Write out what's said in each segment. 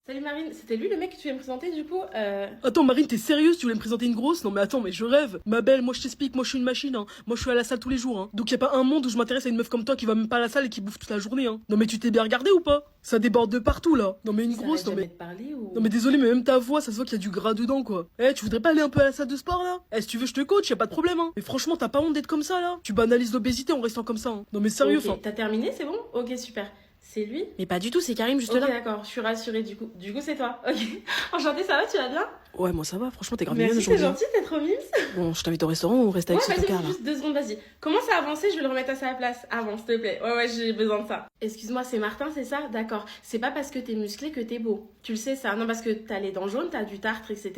Salut Marine, c'était lui le mec que tu viens me présenter du coup Attends, Marine, t'es sérieuse? Tu voulais me présenter une grosse? Non, mais attends, mais je rêve. Ma belle, moi je t'explique, moi je suis une machine, hein. Moi je suis à la salle tous les jours, hein. Donc y a pas un monde où je m'intéresse à une meuf comme toi qui va même pas à la salle et qui bouffe toute la journée, hein. Non, mais tu t'es bien regardé ou pas? Ça déborde de partout là. Non, mais une Il s'arrête grosse, non, jamais mais. de parler ou... Non, mais désolé, mais même ta voix, ça se voit qu'il y a du gras dedans, quoi. Eh, tu voudrais pas aller un peu à la salle de sport là? Eh, si tu veux, je te coach, y a pas de problème, hein. Mais franchement, t'as pas honte d'être comme ça là? Tu banalises l'obésité en restant comme ça, hein. Non, mais sérieux, Ok, t'as terminé, c'est bon? Ok, super. C'est lui? Mais pas du tout, c'est Karim juste Ok, là. d'accord, je suis rassurée du coup. Du coup, c'est toi. Ok. Enchantée, ça va, tu vas bien? Ouais, moi ça va, franchement, t'es grave mignonne Merci, c'est aujourd'hui. gentil, t'es trop mimes. Bon, je t'invite au restaurant ou on reste Ouais, avec ce vas-y, tocard là? juste 2 secondes, vas-y. Comment ça a avancé? Je vais le remettre à sa place. Avance, s'il te plaît. Ouais, j'ai besoin de ça. Excuse-moi, c'est Martin, c'est ça? D'accord. C'est pas parce que t'es musclé que t'es beau. Tu le sais, ça. Non, parce que t'as les dents jaunes, t'as du tartre, etc.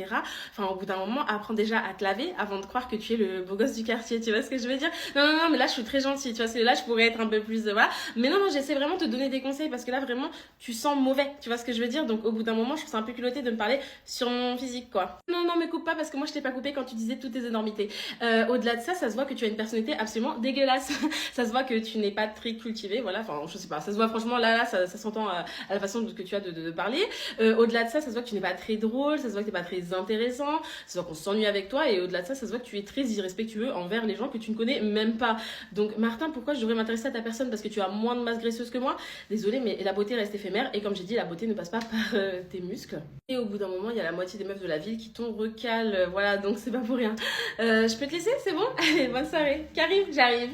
Enfin, au bout d'un moment, apprends déjà à te laver avant de croire que tu es le beau gosse du quartier. Tu vois ce que je veux dire? Non, mais là, je suis très gentille. Tu vois, là, je pourrais être un peu plus, voilà. Mais non, j'essaie vraiment de te donner des conseils parce que là, vraiment, tu sens mauvais. Tu vois ce que je veux dire? Donc, au bout d'un moment, je trouve ça un peu culotté de me parler sur mon physique, quoi. Non, mais coupe pas parce que moi, je t'ai pas coupé quand tu disais toutes tes énormités. Au-delà de ça, ça se voit que tu as une personnalité absolument dégueulasse. Ça se voit que tu n'es pas très cultivé, voilà. Enfin, je sais pas. Ça se voit franchement, là, ça s'entend à la façon que tu as de parler. Au-delà de ça, ça se voit que tu n'es pas très drôle, ça se voit que tu n'es pas très intéressant, ça se voit qu'on s'ennuie avec toi. Et au-delà de ça, ça se voit que tu es très irrespectueux envers les gens que tu ne connais même pas. Donc, Martin, pourquoi je devrais m'intéresser à ta personne? Parce que tu as moins de masse graisseuse que moi? Désolée, mais la beauté reste éphémère. Et comme j'ai dit, la beauté ne passe pas par tes muscles. Et au bout d'un moment, il y a la moitié des meufs de la ville qui t'ont recalent. Voilà, donc c'est pas pour rien. Je peux te laisser, c'est bon? Allez, bonne soirée. Karim, j'arrive.